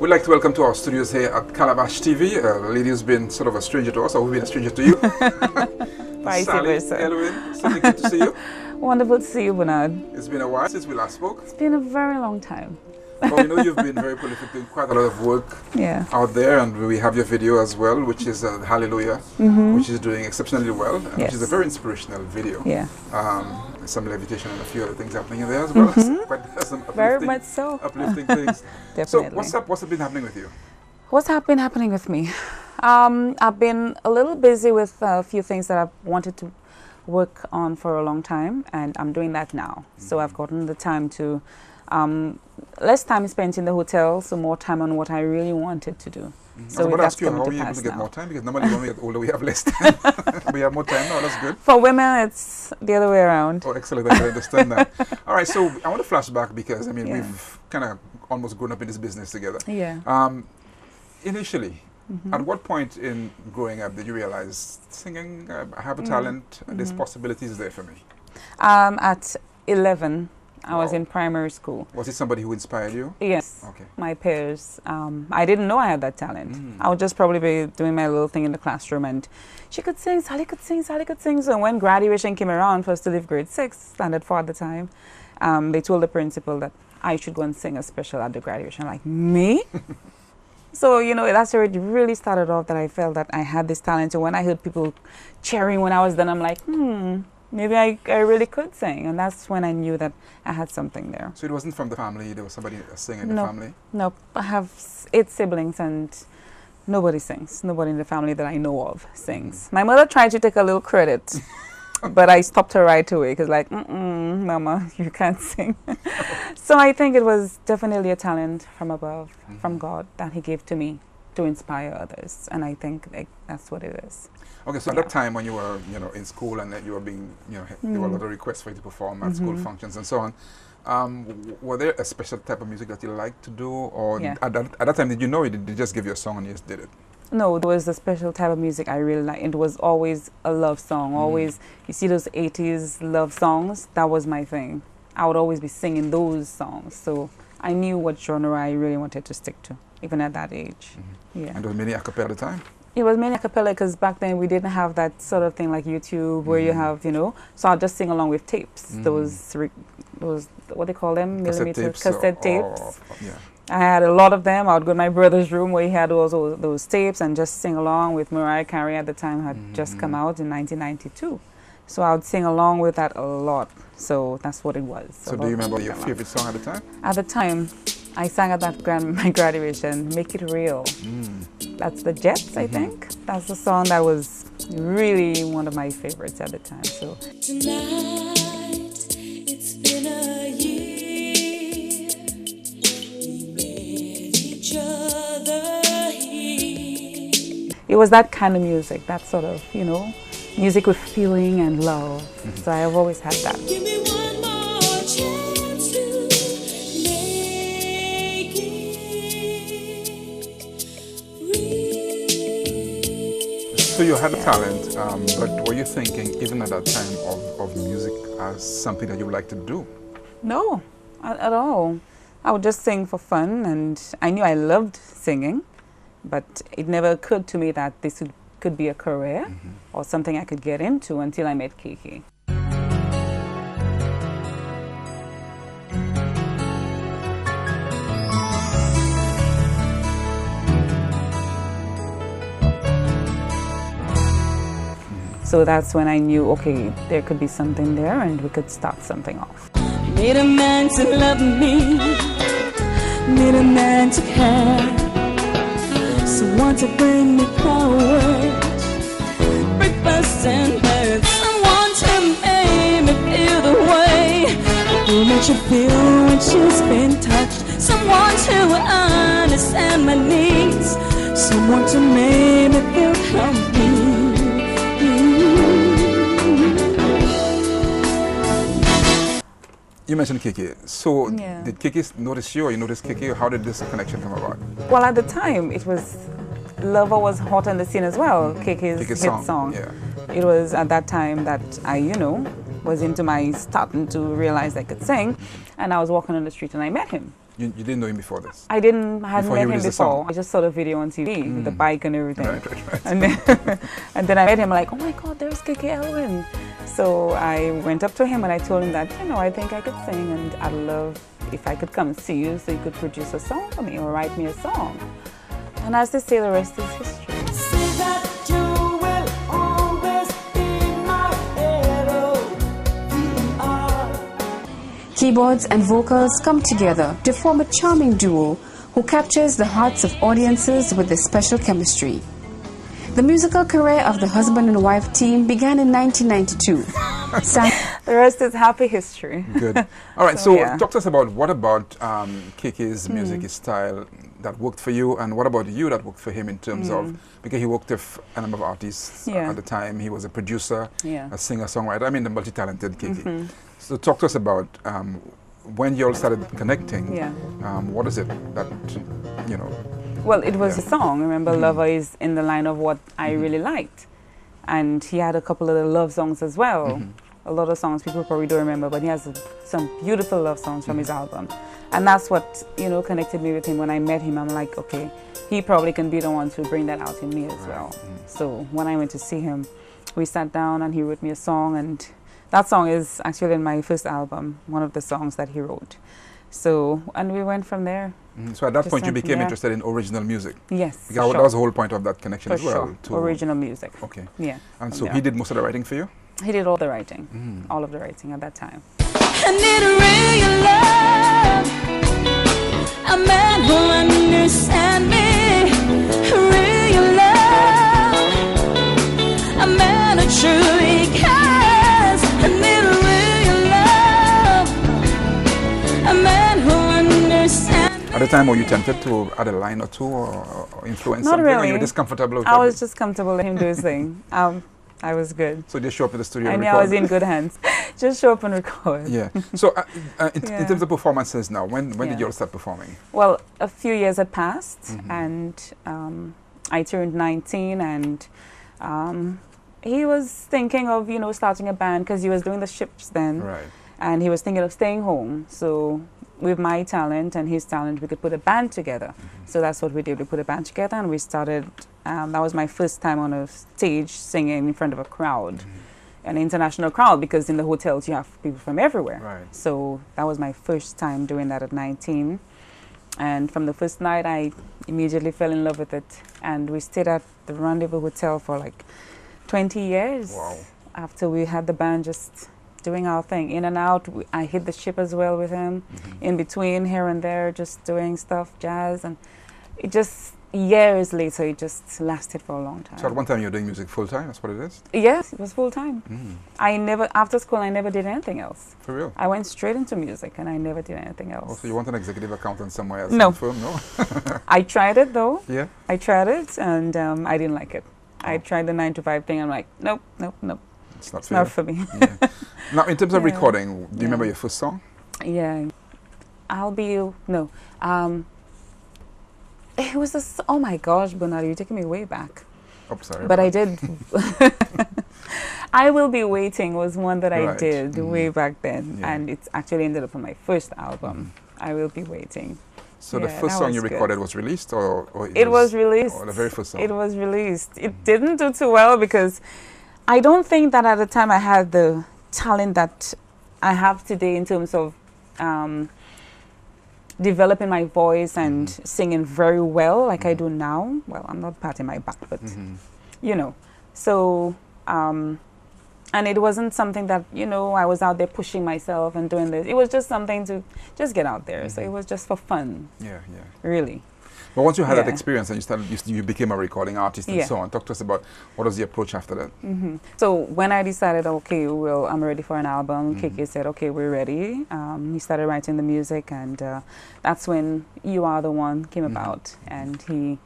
We'd like to welcome to our studios here at Calabash TV. The lady who's been sort of a stranger to us, or we've been a stranger to you. Sally Elwin, something good to see you. Wonderful to see you, Bernard. It's been a while since we last spoke. It's been a very long time. Well, you know, you've been very prolific, doing quite a lot of work out there, and we have your video as well, which is Hallelujah, which is doing exceptionally well, and which is a very inspirational video. Yeah. Some levitation and a few other things happening in there as well. Some very much so. Uplifting things. Definitely. So what's been happening with you? What's been happening with me? I've been a little busy with a few things that I've wanted to work on for a long time, and I'm doing that now. So I've gotten the time to less time spent in the hotel, so more time on what I really wanted to do. So we'll ask you, how are you able to get more time? Because normally when we get older, we have less time. We have more time now, that's good. For women, it's the other way around. Oh, excellent, I understand that. All right, so I want to flash back because, I mean, we've kind of almost grown up in this business together. Yeah. Initially, at what point in growing up did you realize singing, I have a talent, and there's possibilities there for me? At 11. I was in primary school. Was it somebody who inspired you? Yes. Okay. My peers. I didn't know I had that talent. I would just probably be doing my little thing in the classroom, and she could sing, Sally could sing, Sally could sing. So when graduation came around, for us to leave grade 6, standard 4 at the time, they told the principal that I should go and sing a special at the graduation. Like, me? So, you know, that's where it really started off, that I felt that I had this talent. So when I heard people cheering when I was done, I'm like, maybe I really could sing. And that's when I knew that I had something there. So it wasn't from the family? There was somebody singing in the family? No, I have 8 siblings and nobody sings. Nobody in the family that I know of sings. My mother tried to take a little credit, but I stopped her right away because like, Mama, you can't sing. So I think it was definitely a talent from above, from God, that He gave to me to inspire others. And I think that's what it is. Okay, so at that time when you were, you know, in school and that you were being, you know, there were a lot of requests for you to perform at school functions and so on, were there a special type of music that you liked to do, or at that time did you know it? Did they just give you a song and you just did it? No, there was a special type of music I really liked. It was always a love song. Always, you see those 80s love songs? That was my thing. I would always be singing those songs. So I knew what genre I really wanted to stick to, even at that age. Yeah. And there was many a cappella at the time? It was mainly a cappella because back then we didn't have that sort of thing like YouTube where you have, you know, so I'll just sing along with tapes. Those, what they call them? Cassette tapes. I had a lot of them. I would go to my brother's room where he had those tapes and just sing along with Mariah Carey at the time, had just come out in 1992. So I would sing along with that a lot. So that's what it was. So do you remember your favorite song at the time? At the time, I sang at my graduation, Make It Real. That's the Jets, I think. That's the song that was really one of my favorites at the time. So tonight, it's been a year. We met each other here. It was that kind of music, that sort of, you know, music with feeling and love. So I have always had that. Give me one more chance to make it real. So you had a talent, but were you thinking even at that time of music as something that you would like to do? No, at all. I would just sing for fun, and I knew I loved singing, but it never occurred to me that this could be a career or something I could get into until I met KK. So that's when I knew, okay, there could be something there and we could start something off. Need a man to love me, need a man to care, someone to bring me flowers, breakfast and bed, someone to make me feel the way who makes you feel when she's been touched, someone to understand my needs, someone to make me feel complete. You mentioned KK. So did KK notice you or you noticed KK? How did this connection come about? Well, at the time, it was Lover was hot on the scene as well, KK's hit song. Yeah. It was at that time that I, was into my starting to realize I could sing. And I was walking on the street and I met him. You didn't know him before this? I hadn't met him before. I just saw the video on TV with the bike and everything. Right. And then I met him like, oh my God, there's KK Elwin. So I went up to him and I told him that, I think I could sing and I'd love if I could come see you so you could produce a song for me or write me a song. And as they say, the rest is history. Say that you will always be my hero. Keyboards and vocals come together to form a charming duo who captures the hearts of audiences with their special chemistry. The musical career of the husband and wife team began in 1992. The rest is happy history. Good. All right, so talk to us about what about KK's music style that worked for you, and what about you that worked for him in terms of, because he worked with a number of artists at the time. He was a producer, a singer-songwriter, I mean the multi-talented KK. So talk to us about when you all started connecting, what is it that, Well, it was a song. Remember, Lover is in the line of what I really liked. And he had a couple of the love songs as well. A lot of songs people probably don't remember, but he has some beautiful love songs from his album. And that's what, connected me with him. When I met him, I'm like, okay, he probably can be the one to bring that out in me as well. So when I went to see him, we sat down and he wrote me a song. And that song is actually in my first album, one of the songs that he wrote. So, and we went from there. So at that point you became interested in original music? Yes, because that was the whole point of that connection as well. To original music. Okay. Yeah. And so he did most of the writing for you? He did all the writing, all of the writing at that time. I need a real love, a man who understands me. Real love, a man who truly cares. I need a real love, a man who understands. At the time, were you tempted to add a line or two or influence Not something? really. Or you were just comfortable with I was just comfortable let him do his thing. I was good. So just show up in the studio and I knew record? I was in good hands. Just show up and record. Yeah. So in terms of performances now, when did you all start performing? Well, a few years had passed and I turned 19 and he was thinking of, starting a band because he was doing the ships then. Right. And he was thinking of staying home. So with my talent and his talent, we could put a band together. So that's what we did. We put a band together and we started. That was my first time on a stage singing in front of a crowd, an international crowd, because in the hotels you have people from everywhere. Right. So that was my first time doing that at 19. And from the first night, I immediately fell in love with it. And we stayed at the Rendezvous Hotel for like 20 years. Wow. After we had the band just doing our thing. In and out, I hit the ship as well with him. In between, here and there, just doing stuff, jazz. And it just, years later, it just lasted for a long time. So at one time you were doing music full-time, that's what it is? Yes, it was full-time. After school, I never did anything else. For real? I went straight into music and I never did anything else. Oh, so you want an executive accountant somewhere else? No. Firm, no? I tried it though. Yeah? I tried it and I didn't like it. I tried the 9-to-5 thing. I'm like, nope. It's not for me. Yeah. Now, in terms of recording, do you remember your first song? Yeah. It was oh my gosh, Bernard, you're taking me way back. Oh, sorry. But I did. I Will Be Waiting was one that I did way back then. Yeah. And it's actually ended up on my first album, I Will Be Waiting. So the first song you recorded was released or it was released. Or the very first song? It was released. It didn't do too well because I don't think that at the time I had the talent that I have today in terms of developing my voice and singing very well like I do now. Well, I'm not patting my back, but So, and it wasn't something that, I was out there pushing myself and doing this. It was just something to just get out there. So it was just for fun. Yeah. Really. But once you had that experience and you became a recording artist and so on, talk to us about what was the approach after that? So when I decided, okay, well, I'm ready for an album, KK said, okay, we're ready. He started writing the music and that's when You Are the One came about. And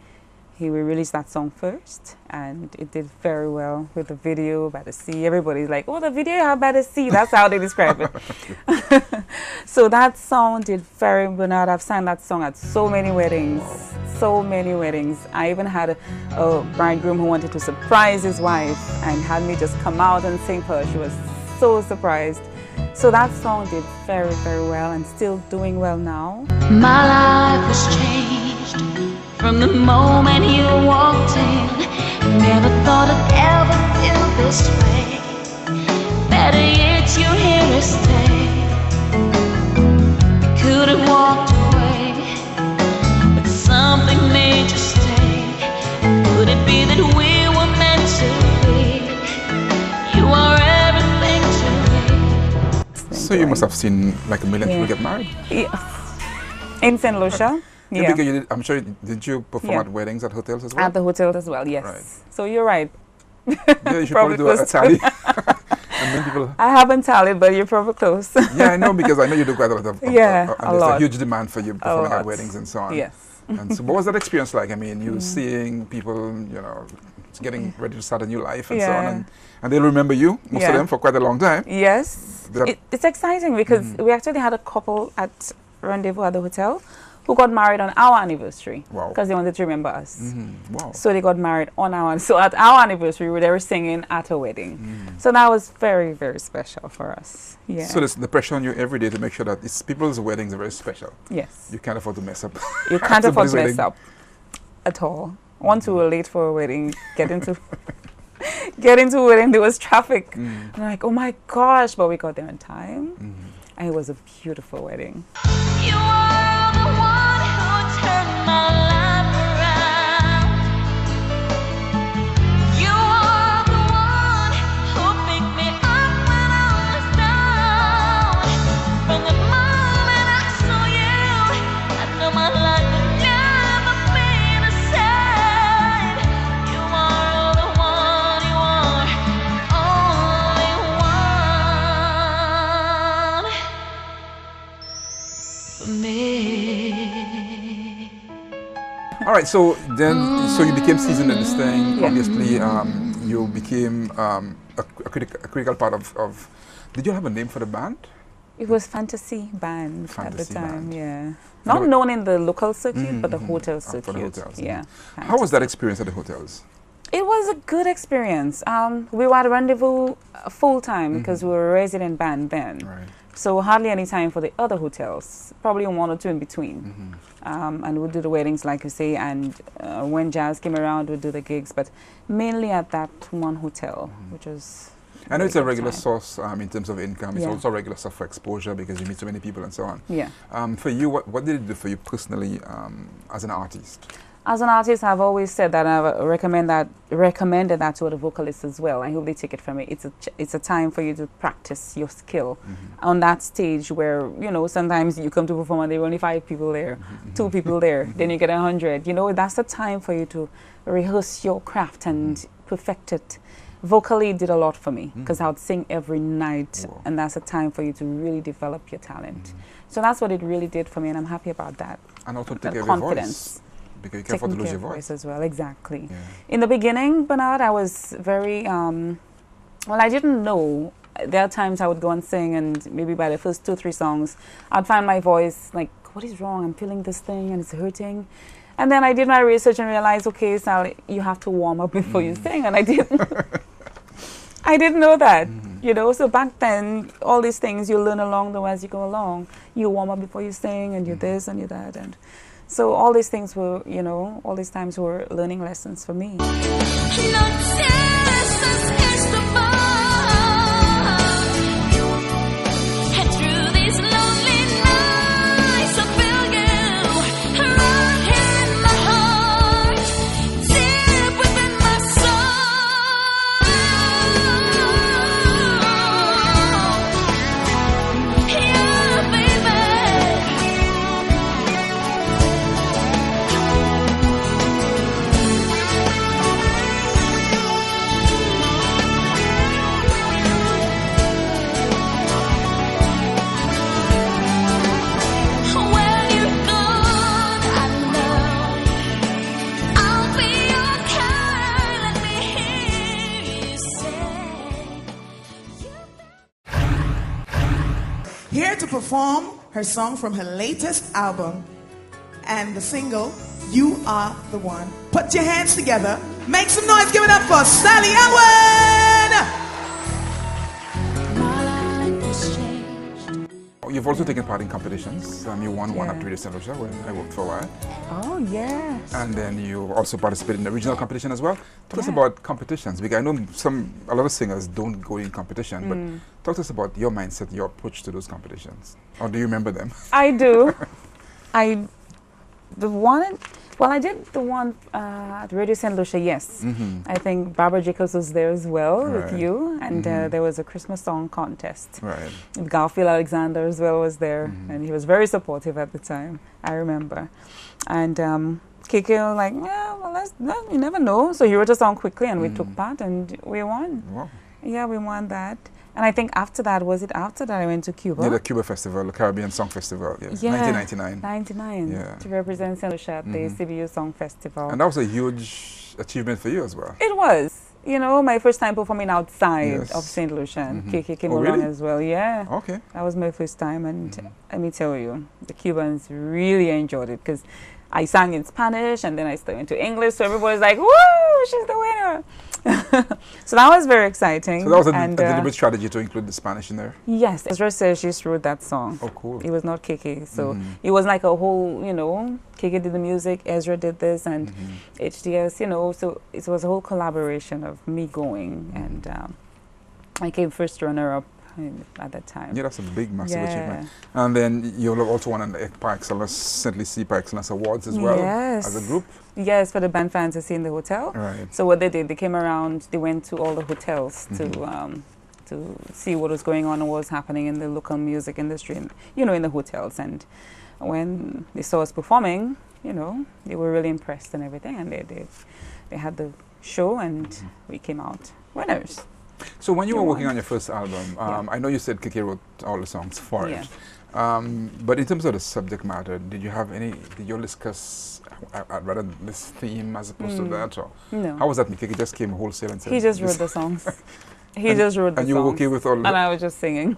we released that song first, and it did very well with the video by the sea. Everybody's like, oh, the video you have by the sea. That's how they describe it. So that song did very well. I've sang that song at so many weddings. So many weddings. I even had a bridegroom who wanted to surprise his wife and had me just come out and sing for her. She was so surprised. So that song did very, very well and still doing well now. My life was changed from the moment you walked in. Never thought I'd ever feel this way. Better yet, you're here to stay. Could have walked away, but something made you stay. Could it be that we were meant to be? You are everything to me. So you must have seen like a million people get married? Yeah. In St. Lucia. Yeah. Because you did, I'm sure, did you perform at weddings at hotels as well? At the hotels as well, yes. Right. So you're right. Yeah, you should probably do a tally. I haven't tallied, but you're probably close. Yeah, I know, because I know you do quite a lot of there's a huge demand for you performing at weddings and so on. Yes. And so what was that experience like? I mean, you seeing people, you know, getting ready to start a new life and so on, and they'll remember you, most of them, for quite a long time. Yes. It's exciting because we actually had a couple at Rendezvous at the hotel who got married on our anniversary. Wow. Because they wanted to remember us. Wow. So they got married on our, so at our anniversary, they were singing at a wedding. So that was very, very special for us. Yeah. So there's the pressure on you every day to make sure that it's people's weddings are very special. Yes. You can't afford to mess up. You can't afford to mess up at all. Once we were late for a wedding, get into a wedding, there was traffic. And I'm like, oh my gosh, but we got there on time. And it was a beautiful wedding. You are the one who turned my life around. You are the one who picked me up when I was down. From the moment I saw you, I know my life would never be the same. You are the one, you are only one for me. All right, so then, so you became seasoned in this thing. Obviously, you became a critical part of. Did you have a name for the band? It was Fantasy Band at the time. Yeah, not known in the local circuit, but the hotel circuit. For the hotels. Yeah. How was that experience at the hotels? It was a good experience. We were at Rendezvous full time because we were a resident band then. Right. So hardly any time for the other hotels, probably one or two in between. And we'd do the weddings, like you say, and when jazz came around, we'd do the gigs, but mainly at that one hotel, which was... I know it's a regular source in terms of income. It's also a regular source for exposure because you meet so many people and so on. Yeah. For you, what did it do for you personally as an artist? As an artist, I've always said that I've recommended that to other vocalists as well. I hope they take it from me. It's a time for you to practice your skill on that stage where, you know, sometimes you come to perform and there are only 5 people there, 2 people there, then you get 100. You know, that's the time for you to rehearse your craft and perfect it. Vocally, it did a lot for me because I would sing every night, and that's a time for you to really develop your talent. So that's what it really did for me, and I'm happy about that. And also take care of your voice. Because you can't afford to lose your voice as well, exactly. Yeah. In the beginning, Bernard, I was very, well, I didn't know. There are times I would go and sing, and maybe by the first 2 or 3 songs, I'd find my voice like, what is wrong? I'm feeling this thing, and it's hurting. And then I did my research and realized, okay, Sally, you have to warm up before you sing, and I didn't. I didn't know that, you know. So back then, all these things you learn along the way as you go along. You warm up before you sing, and you this and you that, and. So all these things were, you know, all these times were learning lessons for me. perform her song from her latest album and the single, You Are the One. Put your hands together. Make some noise. Give it up for Sally Elwin! You've also taken part in competitions. You won one at Radio St. Lucia when I worked for a while. Oh, yes. And then you also participated in the regional competition as well. Tell us about competitions, because I know a lot of singers don't go in competition, but talk to us about your mindset, your approach to those competitions. Or do you remember them? I do. I did the one at Radio St. Lucia, yes. I think Barbara Jacobs was there as well with you, and there was a Christmas song contest. Right. Garfield Alexander as well was there, and he was very supportive at the time, I remember. And KK was like, yeah, well, you never know. So he wrote a song quickly, and we took part, and we won. Wow. Yeah, we won that. And I think after that, was it after that I went to Cuba? Yeah, the Cuba Festival, the Caribbean Song Festival, yes. Yeah, 1999. 99, yeah. To represent St. Lucia at the CBU Song Festival. And that was a huge achievement for you as well. It was. You know, my first time performing outside of St. Lucia. And KK came along as well, yeah. Okay. That was my first time, and let me tell you, the Cubans really enjoyed it, because I sang in Spanish, and then I started into English, so everybody's like, woo, she's the winner. So that was very exciting. So that was a deliberate strategy to include the Spanish in there? Yes, Ezra says she wrote that song. Oh, cool. It was not KK, so it was like a whole, you know, KK did the music, Ezra did this, and HDS, you know, so it was a whole collaboration of me going, and I came first runner-up at that time. Yeah, that's a big, massive achievement. And then you'll also won an Par Excellence, St. Lucie Par Excellence Awards as well, as a group? Yes, for the band Fantasy in the hotel. Right. So what they did, they came around, they went to all the hotels to see what was going on and what was happening in the local music industry, and, you know, in the hotels. And when they saw us performing, you know, they were really impressed and everything, and they had the show, and we came out winners. So when you were working on your first album, I know you said KK wrote all the songs for it. But in terms of the subject matter, did you discuss rather this theme as opposed to that? Or no. How was that? KK just came wholesale and said... He just wrote the songs. He just wrote the songs. And you were okay with all of it? And I was just singing.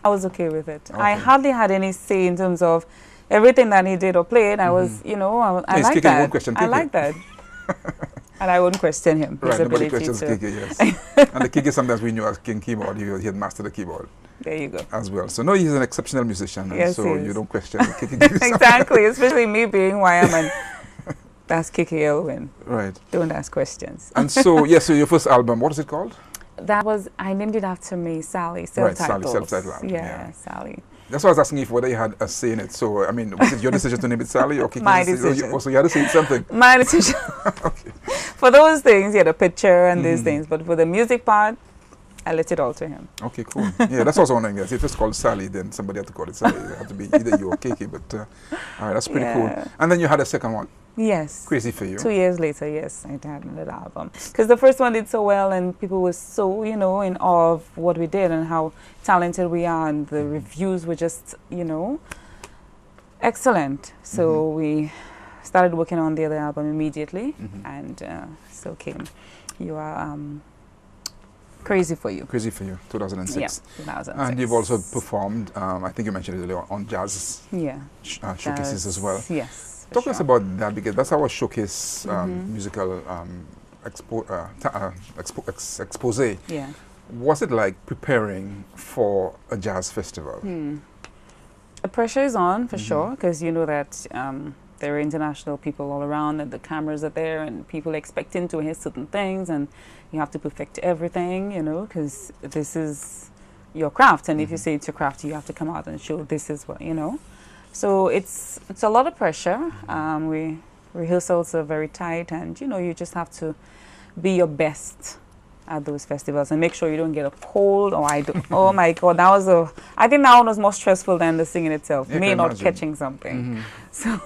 I was okay with it. Okay. I hardly had any say in terms of everything that he did or played. I was, you know, I like that. I like that. And I wouldn't question him. Right, nobody questions KK, yes. And the KK sometimes we knew as King Keyboard, he had mastered the keyboard. There you go. As well. So no, he's an exceptional musician, and so you don't question KK. Exactly, especially me being who I am, and that's KK Elwin. Right. Don't ask questions. And so, so your first album, what is it called? That was, I named it after me, Sally, self-titled. Right, Sally, self-titled. Yeah, Sally. That's why I was asking if whether you had a say in it. So, I mean, was it your decision to name it Sally? Or my decision. So you had to say something? My decision. Okay. For those things, the picture and these things. But for the music part, I let it all to him. Okay, cool. Yeah, that's also wondering. If it's called Sally, then somebody had to call it Sally. It had to be either you or KK. But, all right, that's pretty cool. And then you had a second one. Yes. Crazy for you. 2 years later, yes, I had another album. Because the first one did so well, and people were so, you know, in awe of what we did and how talented we are, and the reviews were just, you know, excellent. So we started working on the other album immediately, and so came You Are Crazy for You. Crazy for You, 2006. Yeah, 2006. And you've also performed, I think you mentioned it earlier, on jazz showcases as well. Yes. Talk to us about that, because that's our showcase musical expose. Yeah. What's it like preparing for a jazz festival? The pressure is on, for sure, because you know that there are international people all around, and the cameras are there, and people expecting to hear certain things, and you have to perfect everything, you know, because this is your craft, and if you say it's your craft, you have to come out and show this is what, you know. So it's a lot of pressure. Rehearsals are very tight, and you know, you just have to be your best at those festivals and make sure you don't get a cold. Or oh my God, I think that one was more stressful than the singing itself. Me not catching something. So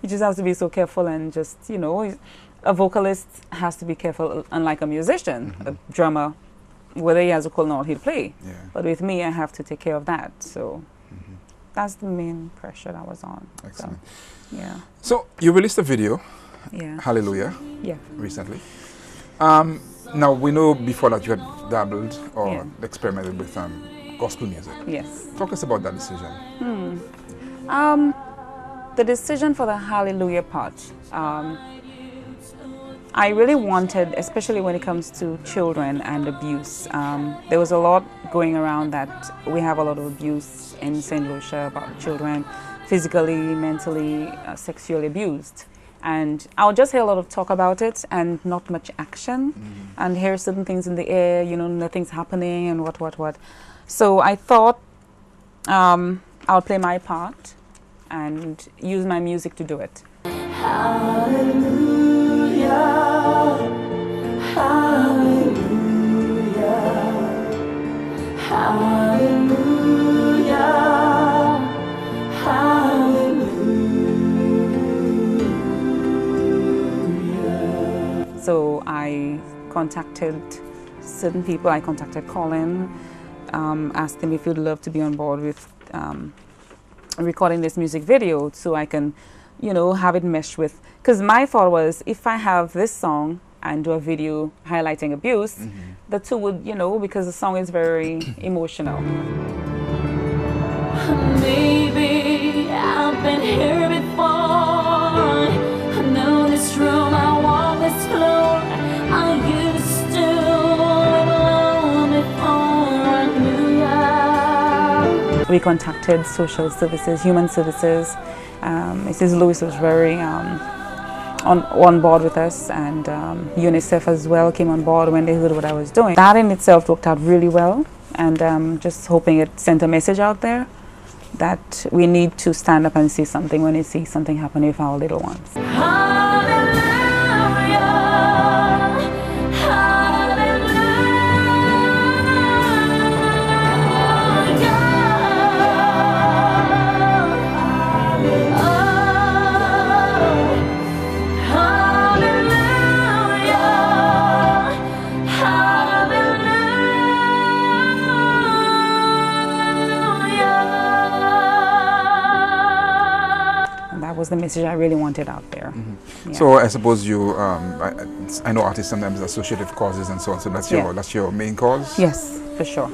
you just have to be so careful, and just, you know, a vocalist has to be careful, unlike a musician. A drummer, whether he has a cold or not, he'll play. But with me, I have to take care of that. So. That's the main pressure that was on. Excellent. So, yeah. So you released a video, Hallelujah, recently. Now we know before that you had dabbled or experimented with gospel music. Yes. Talk us about that decision. The decision for the hallelujah part, I really wanted, especially when it comes to children and abuse. There was a lot going around that we have a lot of abuse in St. Lucia about children physically, mentally, sexually abused. And I'll just hear a lot of talk about it and not much action, and hear certain things in the air, you know, nothing's happening and what. So I thought I'll play my part and use my music to do it. Hallelujah, hallelujah, hallelujah, hallelujah. So I contacted certain people. I contacted Colin, asked him if he'd love to be on board with recording this music video so I can, you know, have it meshed with, because my thought was if I have this song and do a video highlighting abuse, the two would, you know, because the song is very emotional. Maybe I've been here before. I know this room, I walk this floor. I used to live alone before I knew ya. We contacted social services, human services. Mrs. Lewis was very on board with us, and UNICEF as well came on board when they heard what I was doing. That in itself worked out really well, and just hoping it sent a message out there that we need to stand up and say something when we see something happen with our little ones. Was the message I really wanted out there. Yeah. So I suppose you, I know artists sometimes associate with causes and so on. So that's your main cause. Yes, for sure.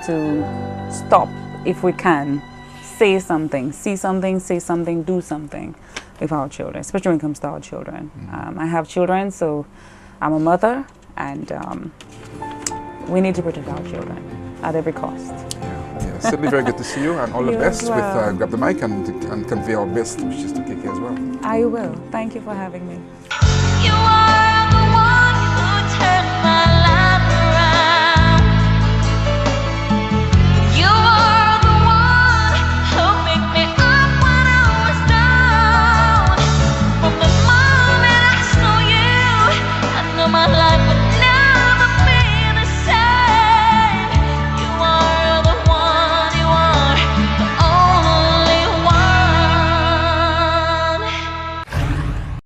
To stop, if we can, say something, see something, say something, do something with our children, especially when it comes to our children. I have children, so I'm a mother, and we need to protect our children at every cost. Yeah, certainly very good to see you, and all the best with Grab the Mic and convey our best wishes to KK as well. I will. Thank you for having me. You are the one who turned my life around. You are the one who picked me up when I was down. From the moment I saw you, I knew my life would